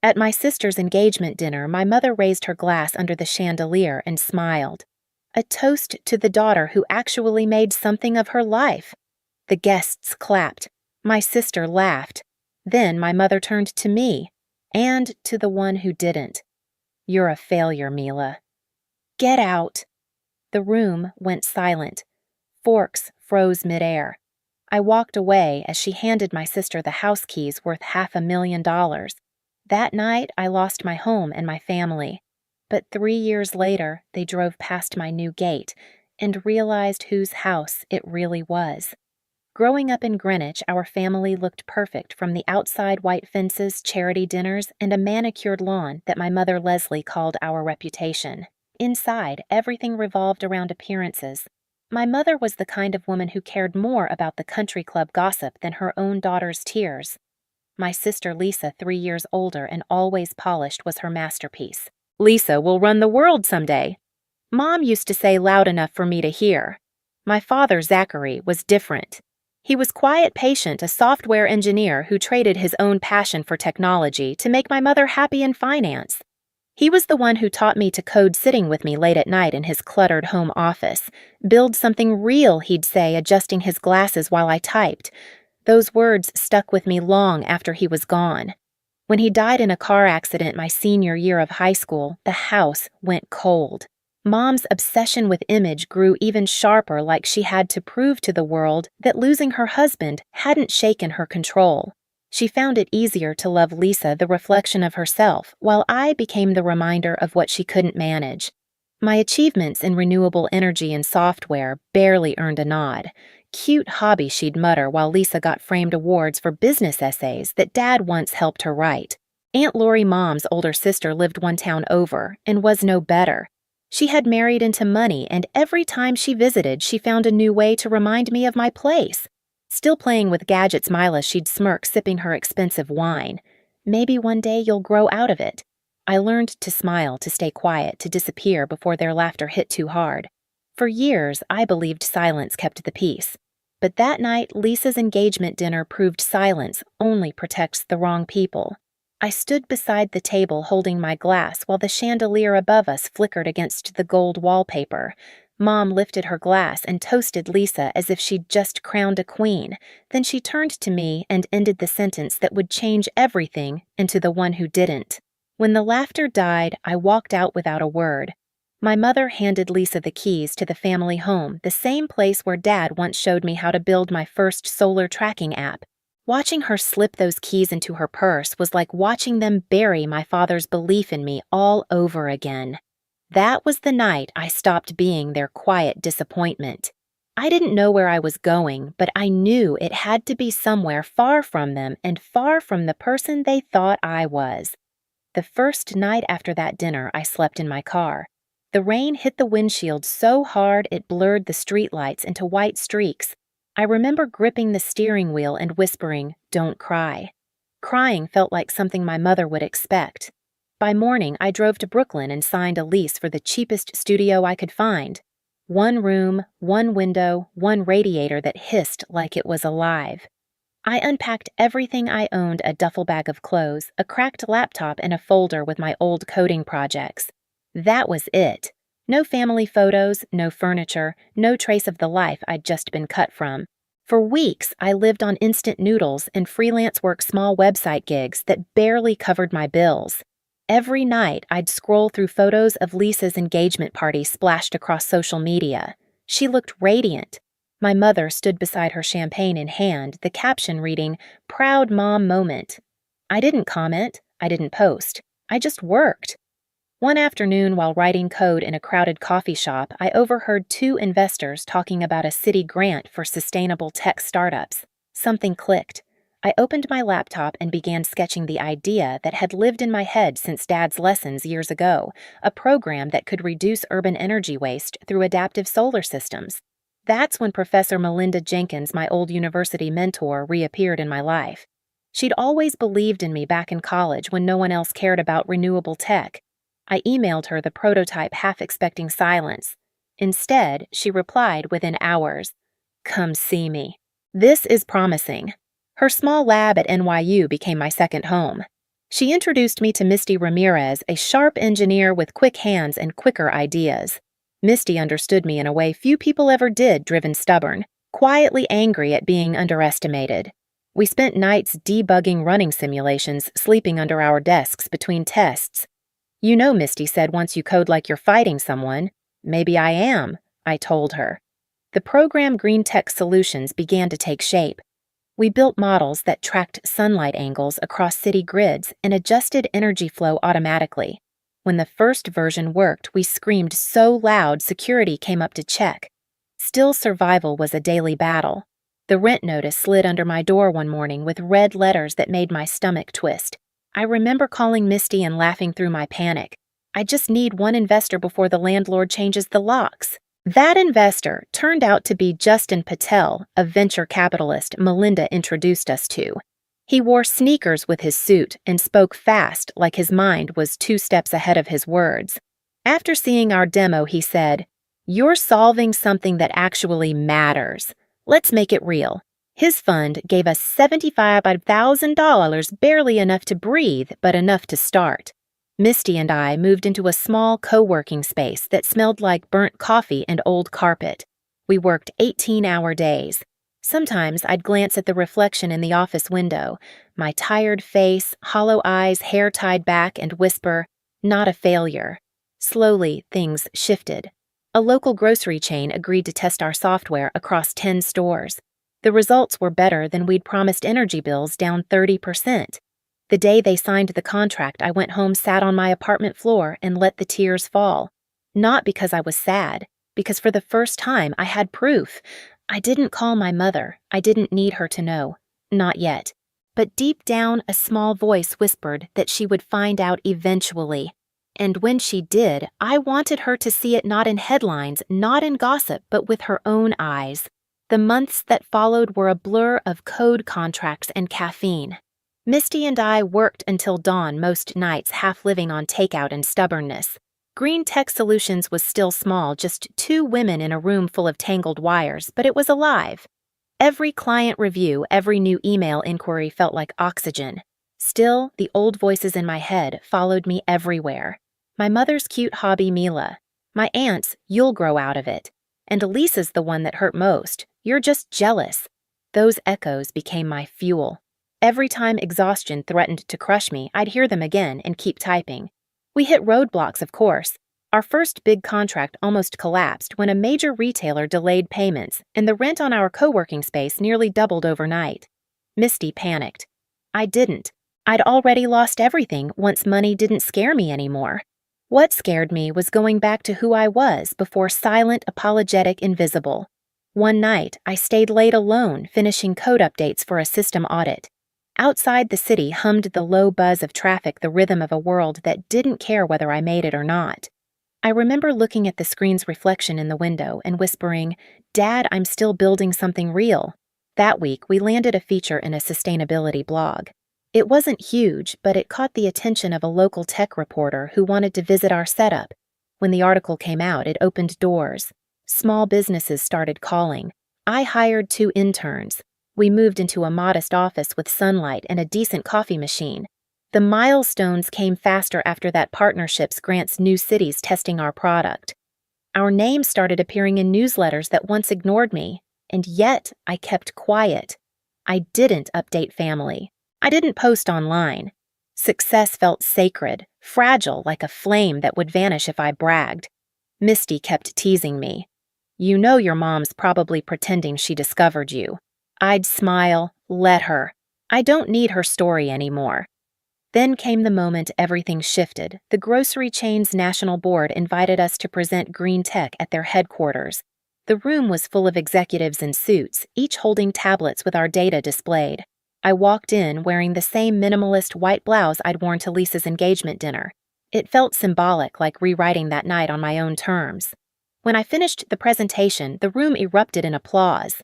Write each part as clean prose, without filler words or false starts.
At my sister's engagement dinner, my mother raised her glass under the chandelier and smiled. A toast to the daughter who actually made something of her life. The guests clapped. My sister laughed. Then my mother turned to me, and to the one who didn't. "You're a failure, Mila." "Get out." The room went silent. Forks froze midair. I walked away as she handed my sister the house keys worth $500,000. That night, I lost my home and my family. But 3 years later, they drove past my new gate and realized whose house it really was. Growing up in Greenwich, our family looked perfect from the outside white fences, charity dinners, and a manicured lawn that my mother Leslie called our reputation. Inside, everything revolved around appearances. My mother was the kind of woman who cared more about the country club gossip than her own daughter's tears. My sister Lisa, 3 years older and always polished, was her masterpiece. "Lisa will run the world someday," Mom used to say loud enough for me to hear. My father, Zachary, was different. He was quiet, patient, a software engineer who traded his own passion for technology to make my mother happy in finance. He was the one who taught me to code sitting with me late at night in his cluttered home office. "Build something real," he'd say, adjusting his glasses while I typed. Those words stuck with me long after he was gone. When he died in a car accident my senior year of high school, the house went cold. Mom's obsession with image grew even sharper, like she had to prove to the world that losing her husband hadn't shaken her control. She found it easier to love Lisa, the reflection of herself, while I became the reminder of what she couldn't manage. My achievements in renewable energy and software barely earned a nod. Cute hobby, she'd mutter, while Lisa got framed awards for business essays that Dad once helped her write. Aunt Lori, Mom's older sister, lived one town over and was no better. She had married into money, and every time she visited, she found a new way to remind me of my place. Still playing with gadgets, Mila, she'd smirk, sipping her expensive wine. "Maybe one day you'll grow out of it." I learned to smile, to stay quiet, to disappear before their laughter hit too hard. For years, I believed silence kept the peace. But that night, Lisa's engagement dinner proved silence only protects the wrong people. I stood beside the table holding my glass while the chandelier above us flickered against the gold wallpaper. Mom lifted her glass and toasted Lisa as if she'd just crowned a queen. Then she turned to me and ended the sentence that would change everything into the one who didn't. When the laughter died, I walked out without a word. My mother handed Lisa the keys to the family home, the same place where Dad once showed me how to build my first solar tracking app. Watching her slip those keys into her purse was like watching them bury my father's belief in me all over again. That was the night I stopped being their quiet disappointment. I didn't know where I was going, but I knew it had to be somewhere far from them and far from the person they thought I was. The first night after that dinner, I slept in my car. The rain hit the windshield so hard it blurred the streetlights into white streaks. I remember gripping the steering wheel and whispering, "Don't cry." Crying felt like something my mother would expect. By morning, I drove to Brooklyn and signed a lease for the cheapest studio I could find. One room, one window, one radiator that hissed like it was alive. I unpacked everything I owned: a duffel bag of clothes, a cracked laptop, and a folder with my old coding projects. That was it. No family photos, no furniture, no trace of the life I'd just been cut from. For weeks, I lived on instant noodles and freelance work small website gigs that barely covered my bills. Every night, I'd scroll through photos of Lisa's engagement party splashed across social media. She looked radiant. My mother stood beside her, champagne in hand, the caption reading, "Proud Mom Moment." I didn't comment. I didn't post. I just worked. One afternoon, while writing code in a crowded coffee shop, I overheard two investors talking about a city grant for sustainable tech startups. Something clicked. I opened my laptop and began sketching the idea that had lived in my head since Dad's lessons years ago, a program that could reduce urban energy waste through adaptive solar systems. That's when Professor Melinda Jenkins, my old university mentor, reappeared in my life. She'd always believed in me back in college when no one else cared about renewable tech. I emailed her the prototype, half expecting silence. Instead, she replied within hours, "Come see me." This is promising. Her small lab at NYU became my second home. She introduced me to Misty Ramirez, a sharp engineer with quick hands and quicker ideas. Misty understood me in a way few people ever did, driven stubborn, quietly angry at being underestimated. We spent nights debugging running simulations, sleeping under our desks between tests. You know, Misty said once you code like you're fighting someone. Maybe I am, I told her. The program Green Tech Solutions began to take shape. We built models that tracked sunlight angles across city grids and adjusted energy flow automatically. When the first version worked, we screamed so loud security came up to check. Still, survival was a daily battle. The rent notice slid under my door one morning with red letters that made my stomach twist. I remember calling Misty and laughing through my panic. I just need one investor before the landlord changes the locks. That investor turned out to be Justin Patel, a venture capitalist Melinda introduced us to. He wore sneakers with his suit and spoke fast, like his mind was 2 steps ahead of his words. After seeing our demo, he said, "You're solving something that actually matters. Let's make it real." His fund gave us $75,000, barely enough to breathe, but enough to start. Misty and I moved into a small co-working space that smelled like burnt coffee and old carpet. We worked 18-hour days. Sometimes I'd glance at the reflection in the office window, my tired face, hollow eyes, hair tied back, and whisper, "Not a failure." Slowly, things shifted. A local grocery chain agreed to test our software across 10 stores. The results were better than we'd promised, energy bills down 30%. The day they signed the contract, I went home, sat on my apartment floor, and let the tears fall. Not because I was sad, because for the first time I had proof. I didn't call my mother. I didn't need her to know. Not yet. But deep down, a small voice whispered that she would find out eventually. And when she did, I wanted her to see it not in headlines, not in gossip, but with her own eyes. The months that followed were a blur of code contracts and caffeine. Misty and I worked until dawn most nights, half living on takeout and stubbornness. Green Tech Solutions was still small, just 2 women in a room full of tangled wires, but it was alive. Every client review, every new email inquiry felt like oxygen. Still, the old voices in my head followed me everywhere. My mother's cute hobby, Mila. My aunt's, "You'll grow out of it." And Elisa's the one that hurt most. "You're just jealous." Those echoes became my fuel. Every time exhaustion threatened to crush me, I'd hear them again and keep typing. We hit roadblocks, of course. Our first big contract almost collapsed when a major retailer delayed payments, and the rent on our co-working space nearly doubled overnight. Misty panicked. I didn't. I'd already lost everything once money didn't scare me anymore. What scared me was going back to who I was before, silent, apologetic, invisible. One night, I stayed late alone, finishing code updates for a system audit. Outside, the city hummed the low buzz of traffic, the rhythm of a world that didn't care whether I made it or not. I remember looking at the screen's reflection in the window and whispering, "Dad, I'm still building something real." That week, we landed a feature in a sustainability blog. It wasn't huge, but it caught the attention of a local tech reporter who wanted to visit our setup. When the article came out, it opened doors. Small businesses started calling. I hired 2 interns. We moved into a modest office with sunlight and a decent coffee machine. The milestones came faster after that. Partnerships grants new cities testing our product. Our name started appearing in newsletters that once ignored me, and yet I kept quiet. I didn't update family. I didn't post online. Success felt sacred, fragile, like a flame that would vanish if I bragged. Misty kept teasing me. "You know your mom's probably pretending she discovered you." I'd smile, let her. I don't need her story anymore. Then came the moment everything shifted. The grocery chain's national board invited us to present Green Tech at their headquarters. The room was full of executives in suits, each holding tablets with our data displayed. I walked in wearing the same minimalist white blouse I'd worn to Lisa's engagement dinner. It felt symbolic, like rewriting that night on my own terms. When I finished the presentation, the room erupted in applause.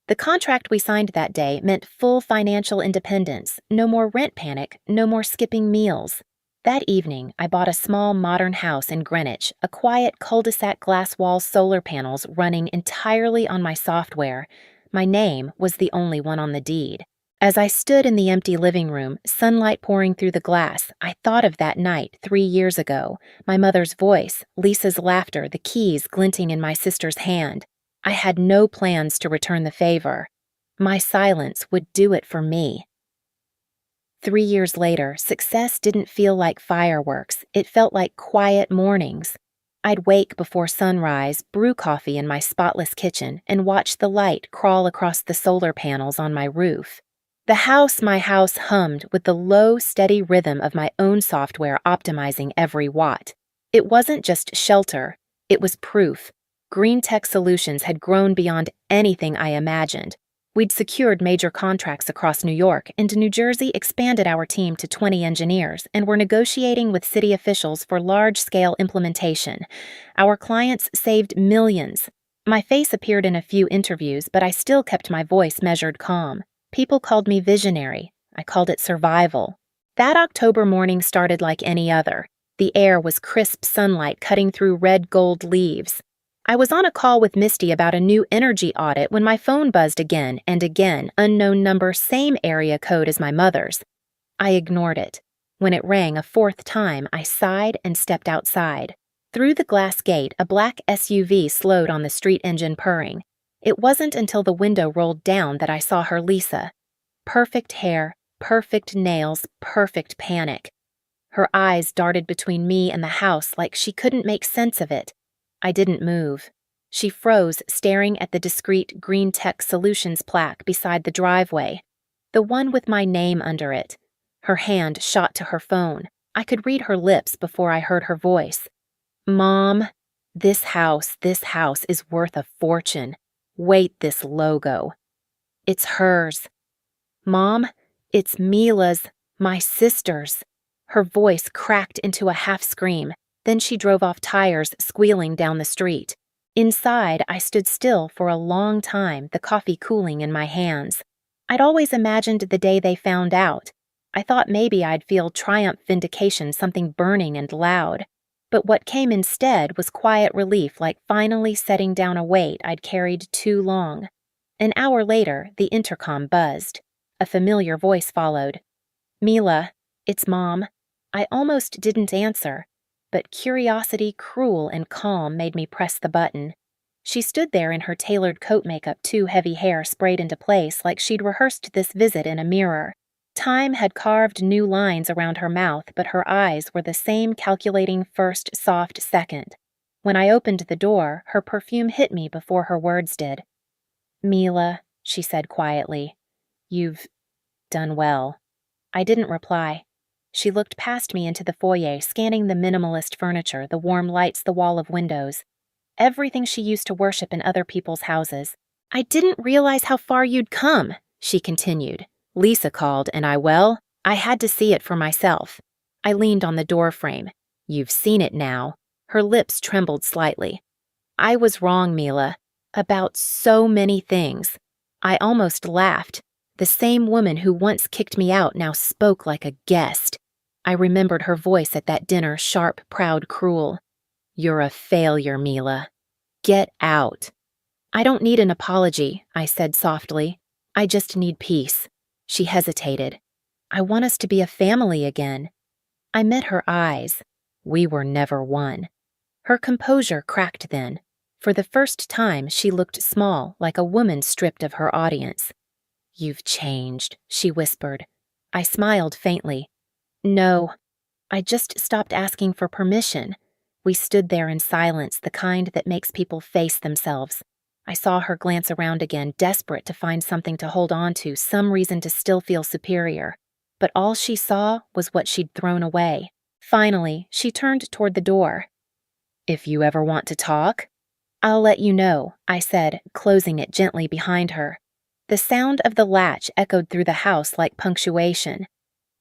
The contract we signed that day meant full financial independence, no more rent panic, no more skipping meals. That evening, I bought a small modern house in Greenwich, a quiet cul-de-sac glass wall, solar panels running entirely on my software. My name was the only one on the deed. As I stood in the empty living room, sunlight pouring through the glass, I thought of that night 3 years ago, my mother's voice, Lisa's laughter, the keys glinting in my sister's hand. I had no plans to return the favor. My silence would do it for me. 3 years later, success didn't feel like fireworks. It felt like quiet mornings. I'd wake before sunrise, brew coffee in my spotless kitchen, and watch the light crawl across the solar panels on my roof. My house hummed with the low, steady rhythm of my own software optimizing every watt. It wasn't just shelter, it was proof. Green Tech Solutions had grown beyond anything I imagined. We'd secured major contracts across New York, and New Jersey expanded our team to 20 engineers and were negotiating with city officials for large-scale implementation. Our clients saved millions. My face appeared in a few interviews, but I still kept my voice measured calm. People called me visionary. I called it survival. That October morning started like any other. The air was crisp sunlight cutting through red gold leaves. I was on a call with Misty about a new energy audit when my phone buzzed again and again, unknown number, same area code as my mother's. I ignored it. When it rang a fourth time, I sighed and stepped outside. Through the glass gate, a black SUV slowed on the street engine purring. It wasn't until the window rolled down that I saw her Lisa. Perfect hair, perfect nails, perfect panic. Her eyes darted between me and the house like she couldn't make sense of it. I didn't move. She froze, staring at the discreet Green Tech Solutions plaque beside the driveway, the one with my name under it. Her hand shot to her phone. I could read her lips before I heard her voice. "Mom, this house is worth a fortune. Wait, this logo. It's hers. Mom, it's Mila's, my sister's." Her voice cracked into a half scream. Then she drove off, tires squealing down the street. Inside, I stood still for a long time, the coffee cooling in my hands. I'd always imagined the day they found out. I thought maybe I'd feel triumph, vindication, something burning and loud. But what came instead was quiet relief, like finally setting down a weight I'd carried too long. An hour later, the intercom buzzed. A familiar voice followed. "Mila, it's Mom." I almost didn't answer, but curiosity, cruel and calm, made me press the button. She stood there in her tailored coat makeup, too heavy hair sprayed into place like she'd rehearsed this visit in a mirror. Time had carved new lines around her mouth, but her eyes were the same calculating first, soft second. When I opened the door, her perfume hit me before her words did. "Mila," she said quietly, "you've done well." I didn't reply. She looked past me into the foyer, scanning the minimalist furniture, the warm lights, the wall of windows. Everything she used to worship in other people's houses. "I didn't realize how far you'd come," she continued. "Lisa called, and I had to see it for myself." I leaned on the door frame. "You've seen it now." Her lips trembled slightly. "I was wrong, Mila. About so many things." I almost laughed. The same woman who once kicked me out now spoke like a guest. I remembered her voice at that dinner, sharp, proud, cruel. "You're a failure, Mila. Get out." "I don't need an apology," I said softly. "I just need peace." She hesitated. "I want us to be a family again." I met her eyes. We were never one. Her composure cracked then. For the first time, she looked small, like a woman stripped of her audience. "You've changed," she whispered. I smiled faintly. "No, I just stopped asking for permission." We stood there in silence, the kind that makes people face themselves. I saw her glance around again, desperate to find something to hold on to, some reason to still feel superior. But all she saw was what she'd thrown away. Finally, she turned toward the door. "If you ever want to talk?" "I'll let you know," I said, closing it gently behind her. The sound of the latch echoed through the house like punctuation.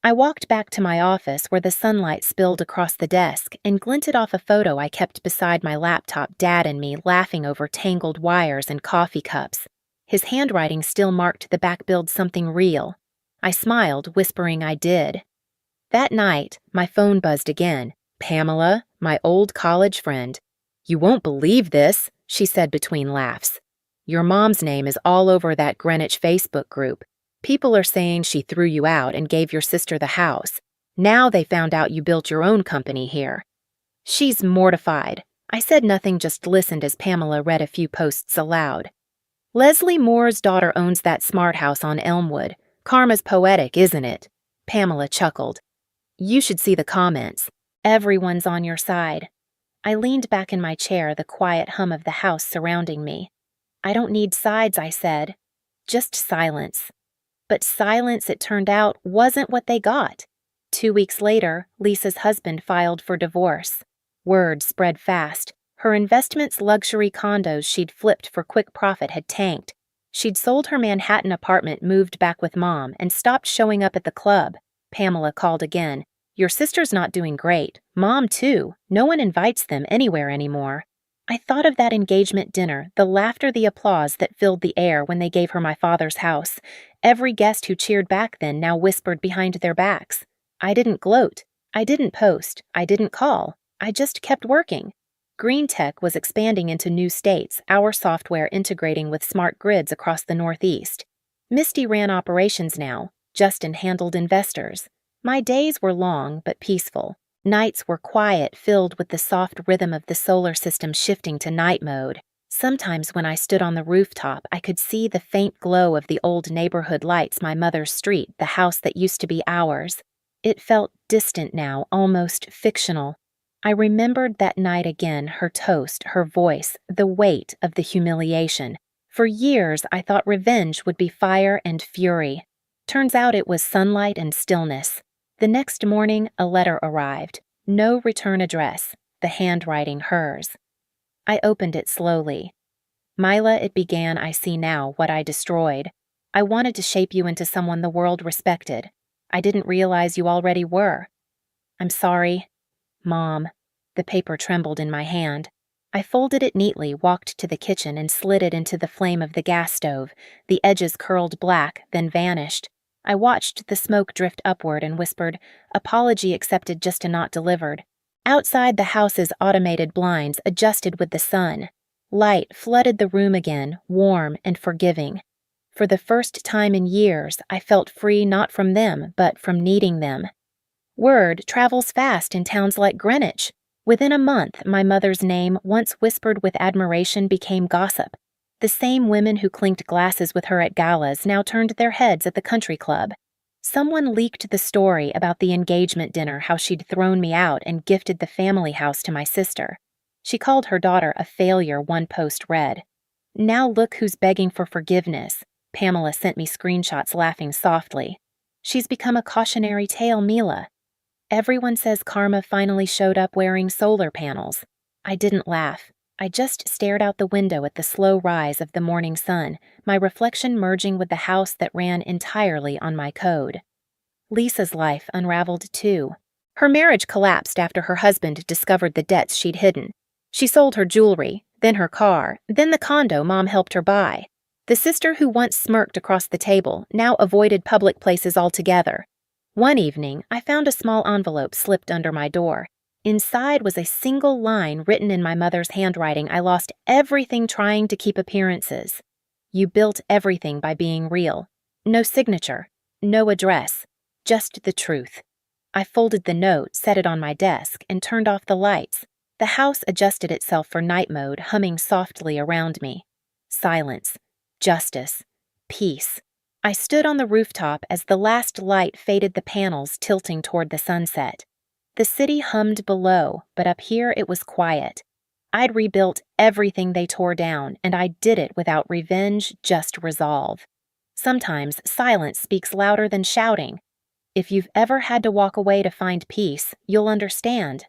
I walked back to my office where the sunlight spilled across the desk and glinted off a photo I kept beside my laptop, Dad and me laughing over tangled wires and coffee cups. His handwriting still marked the back build something real. I smiled, whispering I did. That night, my phone buzzed again. "Pamela, my old college friend." "You won't believe this," she said between laughs. "Your mom's name is all over that Greenwich Facebook group. People are saying she threw you out and gave your sister the house. Now they found out you built your own company here. She's mortified. I said nothing, just listened as Pamela read a few posts aloud. Leslie Moore's daughter owns that smart house on Elmwood. Karma's poetic, isn't it? Pamela chuckled. You should see the comments. Everyone's on your side. I leaned back in my chair, the quiet hum of the house surrounding me. I don't need sides, I said. Just silence. But silence, it turned out, wasn't what they got. 2 weeks later, Lisa's husband filed for divorce. Word spread fast. Her investments, luxury condos she'd flipped for quick profit, had tanked. She'd sold her Manhattan apartment, moved back with Mom, and stopped showing up at the club. Pamela called again. Your sister's not doing great. Mom, too. No one invites them anywhere anymore. I thought of that engagement dinner, the laughter, the applause that filled the air when they gave her my father's house. Every guest who cheered back then now whispered behind their backs. I didn't gloat. I didn't post. I didn't call. I just kept working. Green Tech was expanding into new states, our software integrating with smart grids across the Northeast. Misty ran operations now. Justin handled investors. My days were long but peaceful. Nights were quiet, filled with the soft rhythm of the solar system shifting to night mode. Sometimes when I stood on the rooftop, I could see the faint glow of the old neighborhood lights, my mother's street, the house that used to be ours. It felt distant now, almost fictional. I remembered that night again, her toast, her voice, the weight of the humiliation. For years, I thought revenge would be fire and fury. Turns out it was sunlight and stillness. The next morning, a letter arrived. No return address, the handwriting hers. I opened it slowly. Mila, it began, I see now what I destroyed. I wanted to shape you into someone the world respected. I didn't realize you already were. I'm sorry. Mom. The paper trembled in my hand. I folded it neatly, walked to the kitchen, and slid it into the flame of the gas stove. The edges curled black, then vanished. I watched the smoke drift upward and whispered, apology accepted, just a not delivered. Outside, the house's automated blinds adjusted with the sun. Light flooded the room again, warm and forgiving. For the first time in years, I felt free not from them, but from needing them. Word travels fast in towns like Greenwich. Within a month, my mother's name, once whispered with admiration, became gossip. The same women who clinked glasses with her at galas now turned their heads at the country club. Someone leaked the story about the engagement dinner, how she'd thrown me out and gifted the family house to my sister. She called her daughter a failure, one post read. Now look who's begging for forgiveness. Pamela sent me screenshots, laughing softly. She's become a cautionary tale, Mila. Everyone says Karma finally showed up wearing solar panels. I didn't laugh. I just stared out the window at the slow rise of the morning sun, my reflection merging with the house that ran entirely on my code. Lisa's life unraveled too. Her marriage collapsed after her husband discovered the debts she'd hidden. She sold her jewelry, then her car, then the condo Mom helped her buy. The sister who once smirked across the table now avoided public places altogether. One evening, I found a small envelope slipped under my door. Inside was a single line written in my mother's handwriting. I lost everything trying to keep appearances. You built everything by being real. No signature, no address, just the truth. I folded the note, set it on my desk, and turned off the lights. The house adjusted itself for night mode, humming softly around me. Silence, justice, peace. I stood on the rooftop as the last light faded the panels, tilting toward the sunset. The city hummed below, but up here it was quiet. I'd rebuilt everything they tore down, and I did it without revenge, just resolve. Sometimes silence speaks louder than shouting. If you've ever had to walk away to find peace, you'll understand.